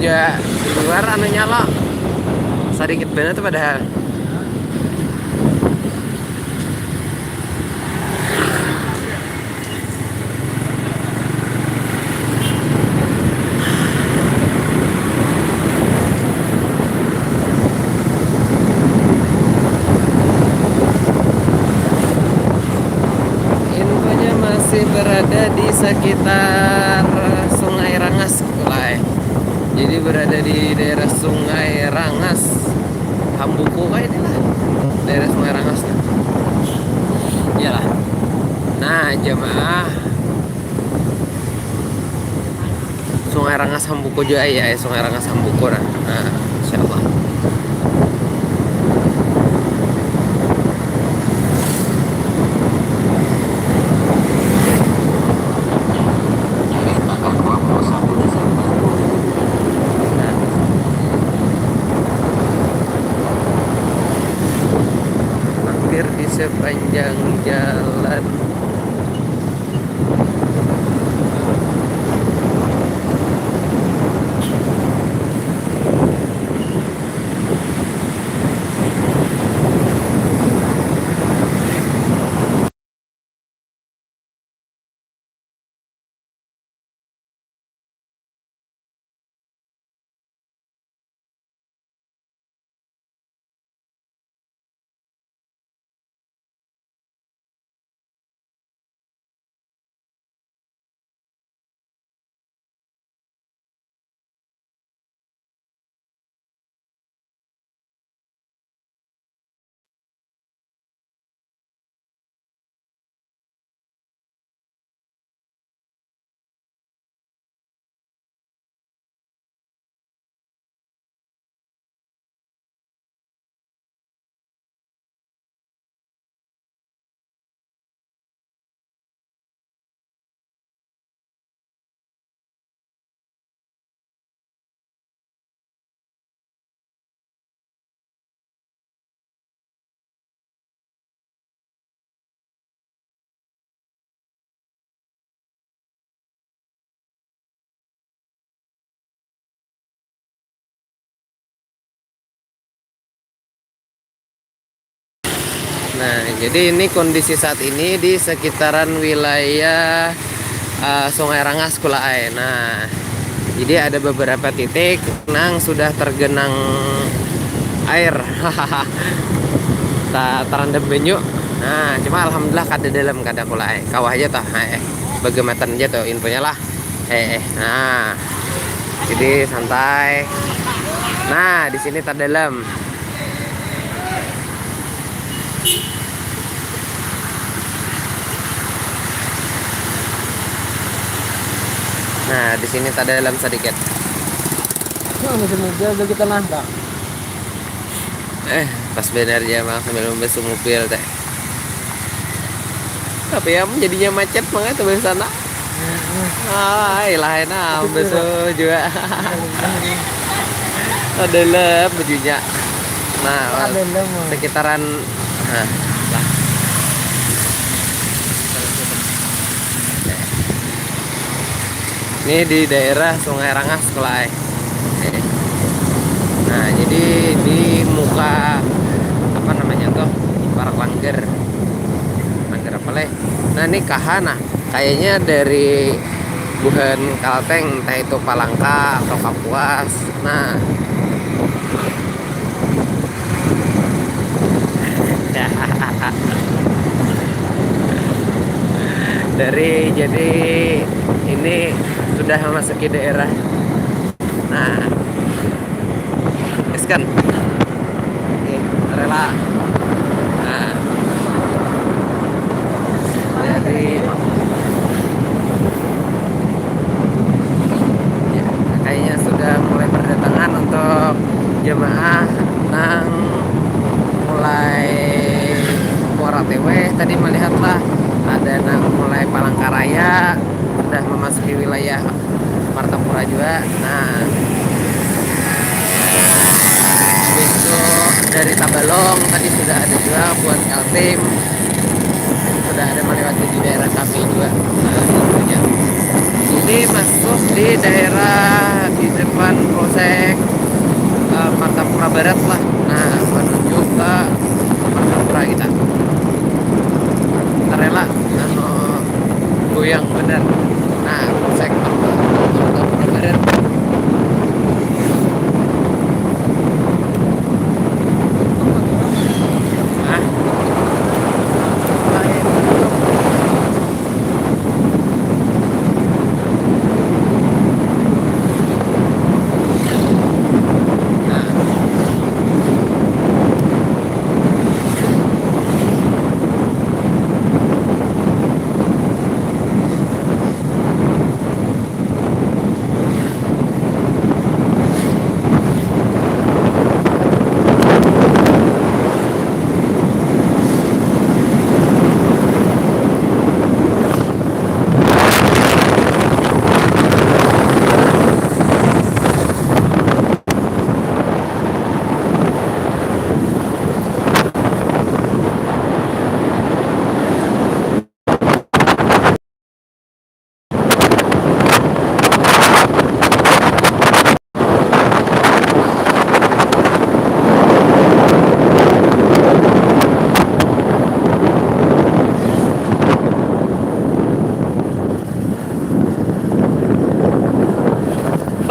juga di luar anu nyala sedikit banget tuh padahal. Infonya masih berada di sekitar Sungai Rangas mulai. Jadi berada di daerah Sungai Rangas, Hambuku kayak ini lah, daerah Sungai Rangas. Iyalah. Nah jemaah Sungai Rangas Hambuku juga ya, Sungai Rangas Hambuku nah. Nah, insyaallah. Hampir di sepanjang jalan. Nah, jadi ini kondisi saat ini di sekitaran wilayah Sungai Rangas Kulaai. Nah, jadi ada beberapa titik nang sudah tergenang air. Tak terendam banyu. Nah, cuma alhamdulillah kada dalam kada Kulaai. Kawah aja tah. Bagaimana aja tuh infonya lah. Nah, jadi santai. Nah, di sini tak dalam. Nah, di sini tak dalam sedikit. Masih kita nantang. Pas benar aja mah sambil membesuk mobil teh. Tapi ya jadinya macet mangga tuh di sana. Lain besok juga. Ada lem bajunya. Nah, sekitaran nah, lah. Ini di daerah Sungai Rangas Kelai. Nah, jadi di muka apa namanya tuh? Park Langgar. Langgar apa leh? Nah, ini kahana. Kayaknya dari Buhan Kalteng, entah itu Palangka atau Kapuas. Nah, jadi ini sudah memasuki daerah. Nah, kan rela. Nah, dari ya, kayaknya sudah mulai berdatangan untuk jemaah nang mulai Muara Tewe. Tadi melihatlah ada nang mulai Palangkaraya sudah memasuki wilayah Martapura juga. Nah, besok dari Tabalong tadi sudah ada juga buat Kaltim, sudah ada melewati di daerah kami juga. Nah, ini masuk di daerah di depan jalan Polsek Martapura Barat lah. Nah, menuju ke Martapura kita. Rela anu goyang bener. Nah, Polsek Martapura Barat.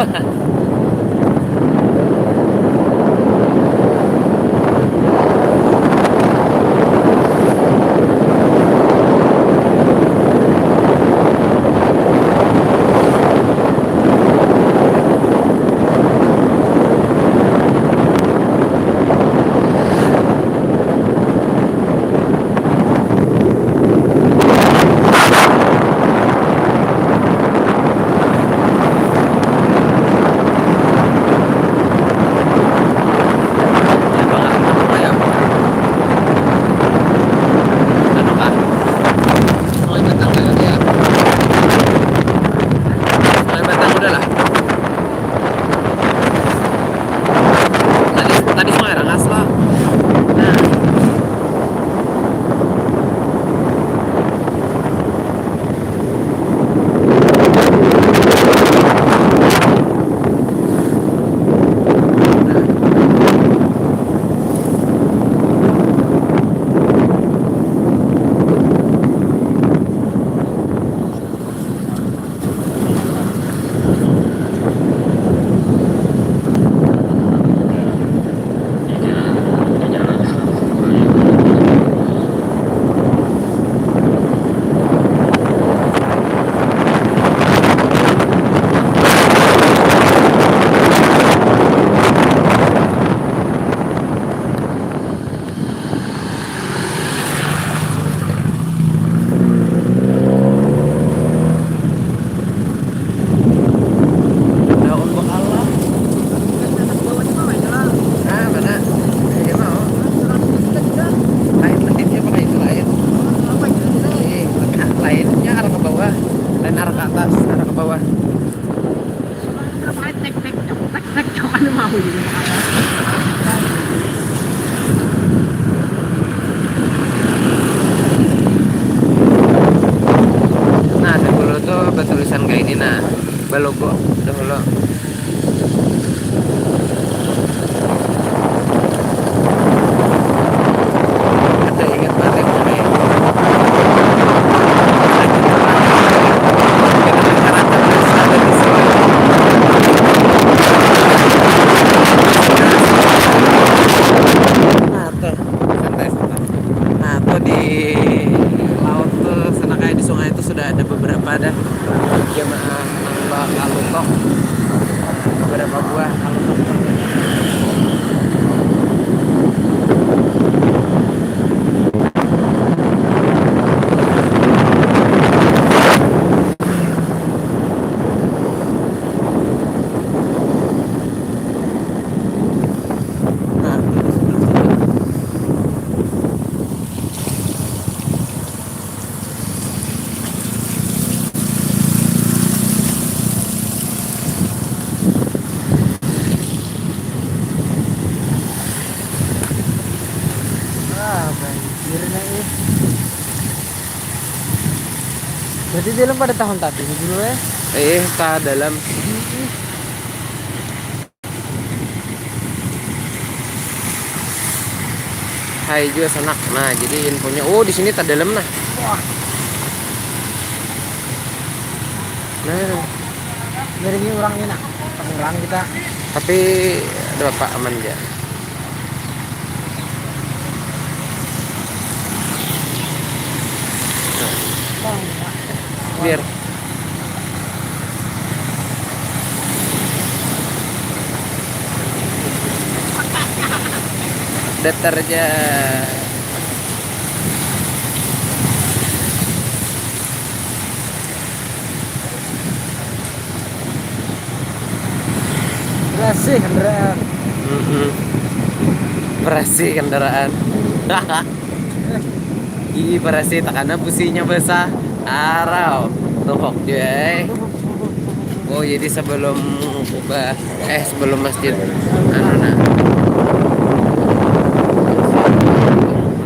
Nah, bertulisan kayak ini, nah balogo dahulu. Ada ingat banget ini. Nah tuh di laut tuh sana kayak di sungai itu sudah ada beberapa dah jemaah nambah kalungkok, beberapa buah kalungkok. Berarti dalam pada tahun tadi dulu ya? Ke dalam. bahaya juga sanak. Nah, jadi infonya, oh di sini tak dalam nah. Wah, Nah, dari ini orang ini nak. Orang kita. tapi ada bapak aman ya. Bang, Biar datar aja. bersih kendaraan. Mm-mm. Berasi kendaraan. Ih, berasi takana businya besar. Arau. Tuhok juga. Oh, jadi sebelum ubah sebelum masjid anu nah.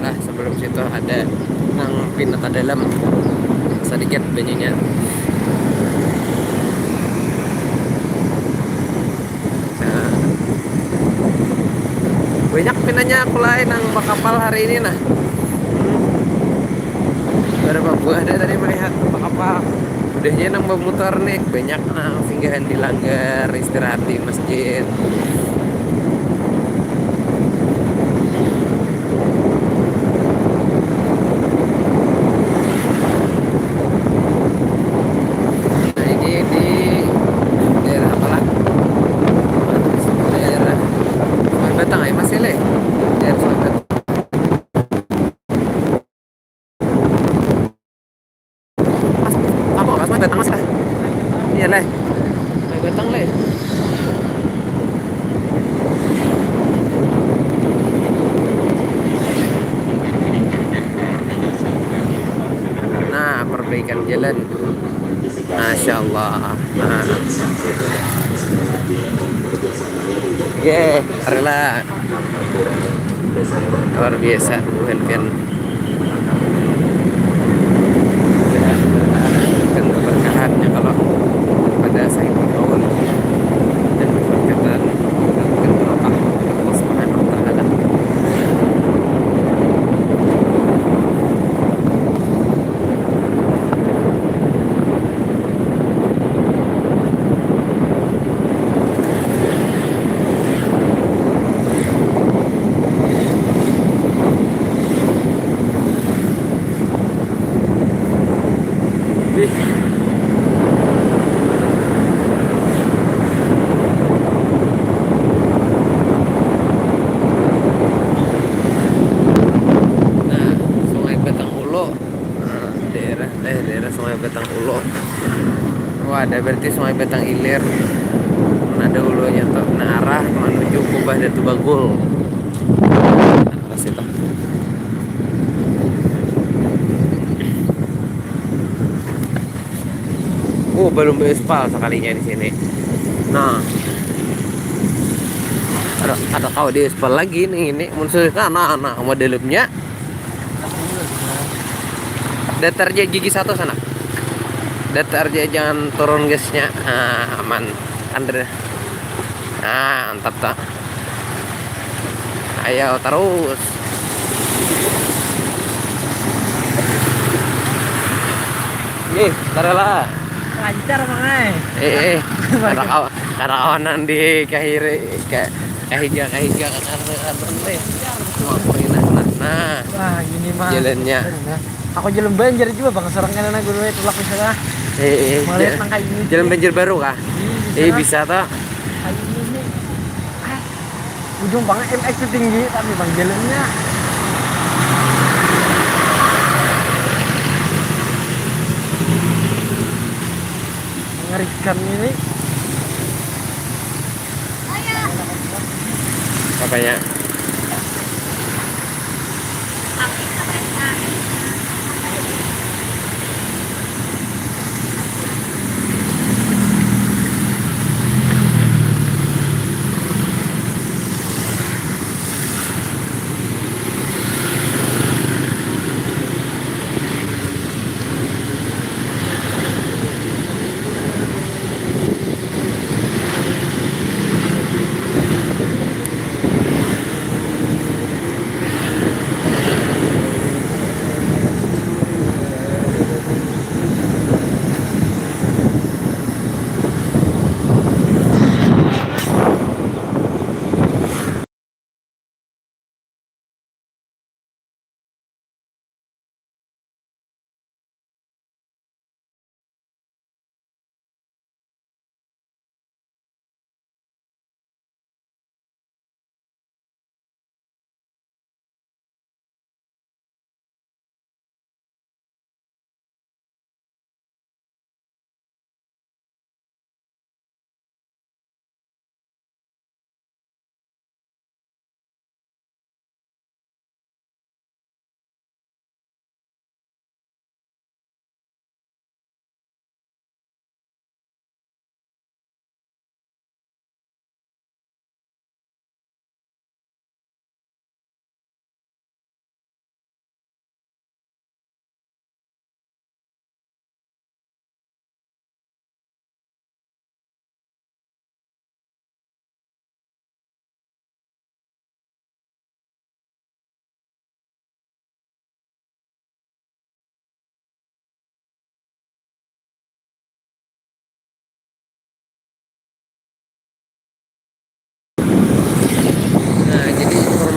Nah, sebelum situ ada nang pinata dalam sedikit banyaknya. Nah, banyak pinanya aku lain nang kapal hari ini nah. Berapa buah ada tadi melihat kapal. Udahnya nang motor nih banyak nang singgahan di langgar istirahat di masjid. Nah, ini di daerah apa lah? Daerah Sungai Batang ya masih le. Daerah Sungai Batang. Apa Sungai Batang masih lah? Iya le. Sungai Batang le. Nah, perbaikan jalan. Masya Allah. Nah. Rela. Luar biasa, bukan keberkahannya kalau pada saya bergaul dan berkaitan dengan berkah Allah Subhanahu wa taala. Nah, Sungai Batang Ulo. Nah, daerah Sungai Batang Ulo. Wah, ada berarti Sungai Batang Ilir. Ada ulunya tuh. Nah, arah menuju Kubah Datu Bagul. Nah, situ. Belum beraspal sekalinya di sini. Nah, ada kau di aspal lagi nih ini muncul nah modelnya datar aja gigi satu sana, datar aja jangan turun gasnya. Nah, aman Andre. Nah, mantap tak, ayo terus. Nih taruhlah Lancar mangai. Karena kawanan di kahiri kahija karena teh semua perinah. Nah, Wah, gini mah. jalannya. Aku jalan banjir juga bang, seorang kan anak gue tulak misalnya. Melihat nang kayak ini. Jalan banjir baru kah? Bisa toh. Kayak ini nih. Ujung banget MX itu tinggi, tapi bang jalannya mengerikan ini. Apanya?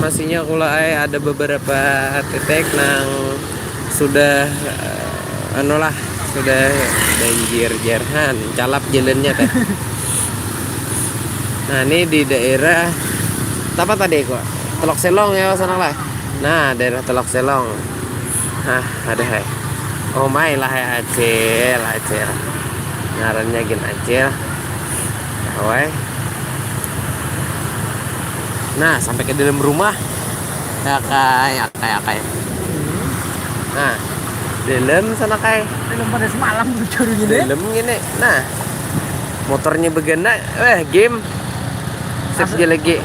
informasinya kulai ada beberapa titik nang sudah lah sudah banjir jarhan calap jalannya teh. Nah ini di daerah apa tadi kok Telok Selong ya sana lah. Nah daerah Telok Selong. Nah ada hai. Oh my lah ya acil ngarannya gin acil. Awai. Nah sampai ke dalam rumah ya kayak. Nah dalam sana kayak Belum pada semalam curi gini. dalam gini. Nah motornya begana game save dia lagi.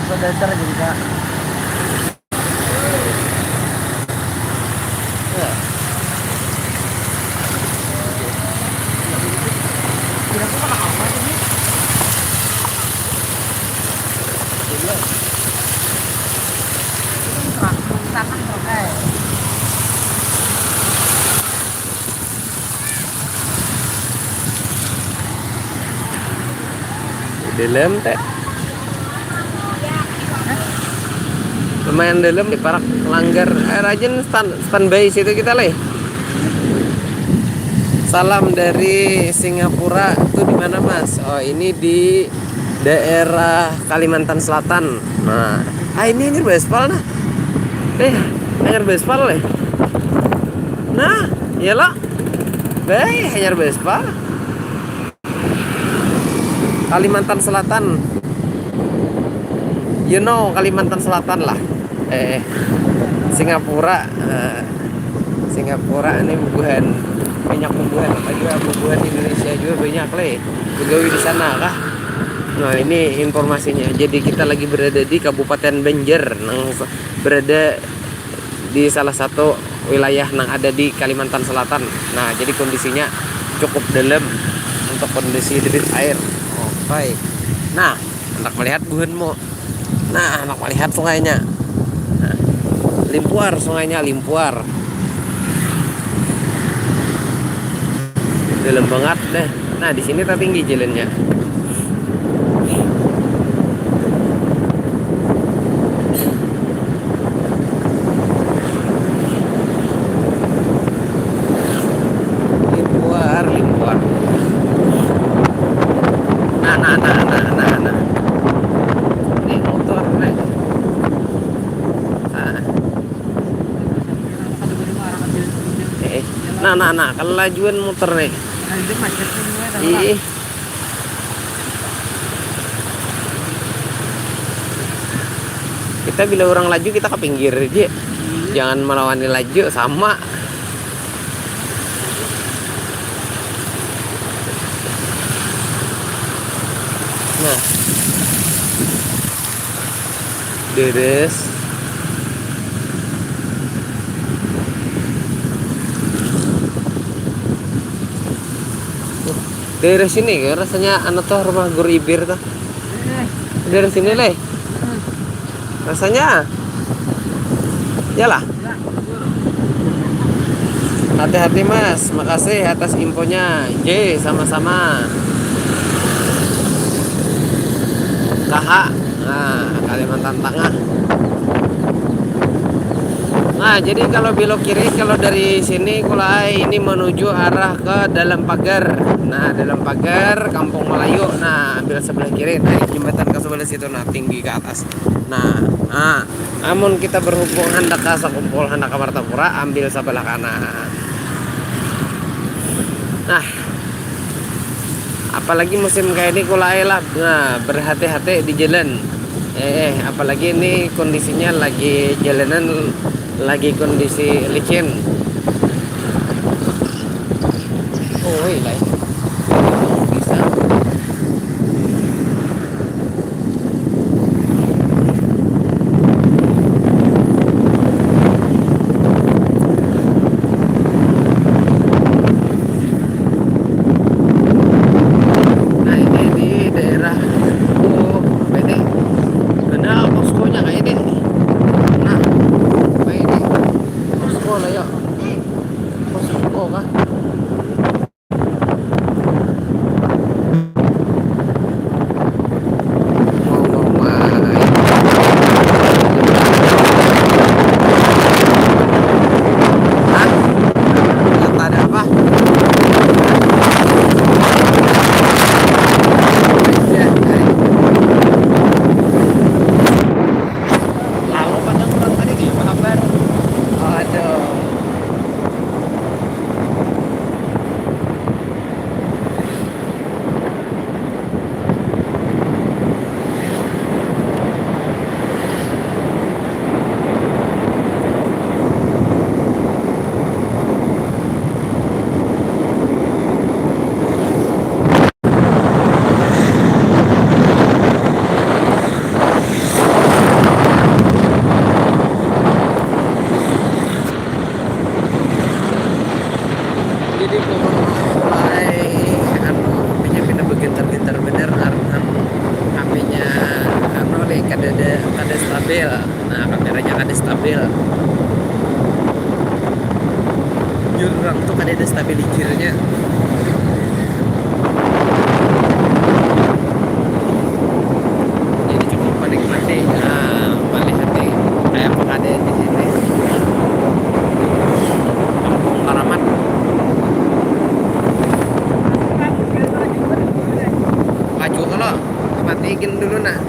Sudah ntar jadi kak. Dalam teh lumayan dalam di parak langgar rajin standby situ kita leh. Salam dari Singapura tuh di mana Mas? Oh ini di daerah Kalimantan Selatan. Nah ini Bespal nah hanyar Bespal leh. Nah iyalah hanyar Bespal Kalimantan Selatan, you know Kalimantan Selatan lah. Singapura, Singapura ini bukan banyak bubuhan, apa juga bubuhan Indonesia juga banyak leh. Begawi di sana kah? Nah ini informasinya. Jadi kita lagi berada di Kabupaten Banjar, berada di salah satu wilayah yang ada di Kalimantan Selatan. Nah jadi kondisinya cukup dalam untuk kondisi debit air. Baik. Nah, hendak melihat buhanmu. Nah, hendak melihat sungainya. Nah, limpuar sungainya limpuar. Dalam banget deh. Nah, di sini tak tinggi jalannya. Limpuar. Nah. Ini motor nih. Nah, kalau lajuan motor nih. Itu macet Ih. Kita bila orang laju kita ke pinggir aja. Jangan melawan laju sama. Nah, deres. Dari sini kan rasanya anu tuh rumah guru ibir tuh. Dari sini leh. Rasanya. Yalah. Hati-hati Mas, makasih atas infonya. J sama-sama. KH, nah Kalimantan Tengah. Nah jadi kalau belok kiri kalau dari sini kulai ini menuju arah ke dalam pagar. Nah dalam pagar Kampung Melayu. Nah ambil sebelah kiri naik jembatan ke sebelah situ. Nah tinggi ke atas. Nah namun kita berhubung hendak ke Sakumpul hendak ke Martapura ambil sebelah kanan. Nah apalagi musim kayak ini kulai lah. Nah berhati-hati di jalan. Apalagi ini kondisinya lagi jalanan lagi kondisi licin. Oh iya bisa. Nah ini di daerah ini benar poskonya kayak ini. Nah ini posko lah ya, posko kah? mulai HP-nya pindah bergetar-getar bener HP-nya kada stabil. Nah, kameranya kada stabil. Jurang tuh kada ada stabilizernya. Jadi cukup menikmati melihat nih kayak ada di sini. Kampung Karamat. Maju kalau matiin dulu nah.